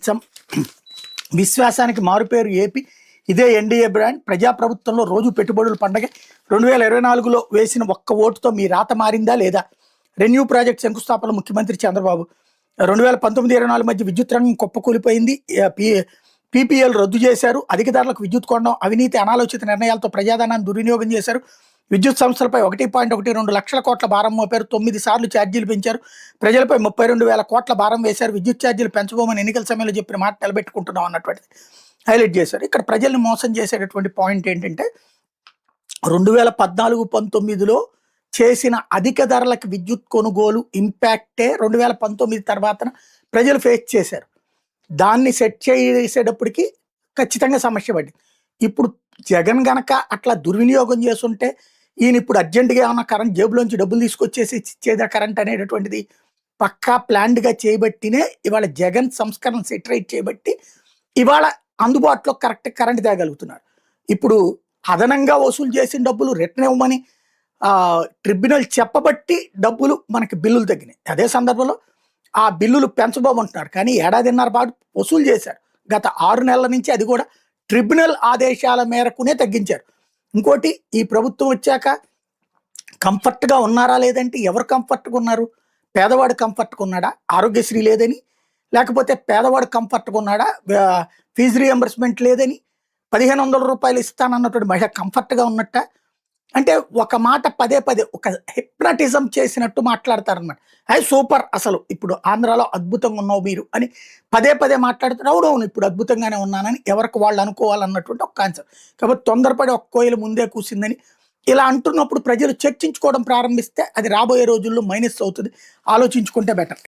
బీభత్సం. విశ్వాసానికి మారుపేరు ఏపీ. ఇదే ఎన్డీఏ బ్రాండ్. ప్రజాప్రభుత్వంలో రోజు పెట్టుబడుల పండగ. 2024లో వేసిన ఒక్క ఓటుతో మీ రాత మారిందా లేదా? రెన్యూ ప్రాజెక్ట్ శంకుస్థాపన ముఖ్యమంత్రి చంద్రబాబు. 2019-24 మధ్య విద్యుత్ రంగం కుప్పకూలిపోయింది. పీపీఎల్ రద్దు చేశారు. అధిక ధరలకు విద్యుత్ కొనడం, అవినీతి, అనాలోచిత నిర్ణయాలతో ప్రజాధనాన్ని దుర్వినియోగం చేశారు. విద్యుత్ సంస్థలపై 1.12 లక్షల కోట్ల భారం మోపారు. 9 సార్లు ఛార్జీలు పెంచారు. ప్రజలపై 32,000 కోట్ల భారం వేశారు. విద్యుత్ ఛార్జీలు పెంచబోమని ఎన్నికల సమయంలో చెప్పిన మాట నిలబెట్టుకుంటున్నాం అన్నటువంటిది హైలైట్ చేశారు. ఇక్కడ ప్రజల్ని మోసం చేసేటటువంటి పాయింట్ ఏంటంటే 2014-19లో చేసిన అధిక ధరలకు విద్యుత్ కొనుగోలు ఇంపాక్టే 2019 తర్వాత ప్రజలు ఫేస్ చేశారు. దాన్ని సెట్ చేసేటప్పటికి ఖచ్చితంగా సమస్య పడింది. ఇప్పుడు జగన్ గనక అట్లా దుర్వినియోగం చేస్తుంటే ఈయన ఇప్పుడు అర్జెంటుగా ఏమన్నా కరెంట్ జేబులోంచి డబ్బులు తీసుకొచ్చేసి ఇచ్చేదా కరెంట్ అనేటటువంటిది పక్కా ప్లాన్డ్గా చేయబట్టినే ఇవాళ జగన్ సంస్కరణ సెటరేట్ చేయబట్టి ఇవాళ అందుబాటులో కరెంట్ తేగలుగుతున్నారు. ఇప్పుడు అదనంగా వసూలు చేసిన డబ్బులు రిటర్న్ ఇవ్వమని ట్రిబ్యునల్ చెప్పబట్టి డబ్బులు మనకి బిల్లులు తగ్గినాయి. అదే సందర్భంలో ఆ బిల్లులు పెంచబోమంటున్నారు. కానీ 1.5 పాటు వసూలు చేశారు గత 6 నెలల నుంచి. అది కూడా ట్రిబ్యునల్ ఆదేశాల మేరకునే తగ్గించారు. ఇంకోటి, ఈ ప్రభుత్వం వచ్చాక కంఫర్ట్గా ఉన్నారా లేదంటే ఎవరు కంఫర్ట్గా ఉన్నారు? పేదవాడు కంఫర్ట్గా ఉన్నాడా? ఆరోగ్యశ్రీ లేదని, లేకపోతే పేదవాడు కంఫర్ట్గా ఉన్నాడా? ఫీజు రియంబర్స్మెంట్ లేదని, 1,500 రూపాయలు ఇస్తానన్నటువంటి మహిళ కంఫర్ట్గా ఉన్నట్ట? అంటే ఒక మాట పదే ఒక హిప్నటిజం చేసినట్టు మాట్లాడతారన్నమాట. అది సూపర్, అసలు ఇప్పుడు ఆంధ్రాలో అద్భుతంగా ఉన్నావు మీరు అని పదే మాట్లాడుతారు. అవునవును, ఇప్పుడు అద్భుతంగానే ఉన్నానని ఎవరికి వాళ్ళు అనుకోవాలన్నటువంటి ఒక కాన్సెప్ట్. కాబట్టి తొందరపడి ఒక కోయిల ముందే కూసిందని ఇలా అంటున్నప్పుడు ప్రజలు చర్చించుకోవడం ప్రారంభిస్తే అది రాబోయే రోజుల్లో మైనస్ అవుతుంది. ఆలోచించుకుంటే బెటర్.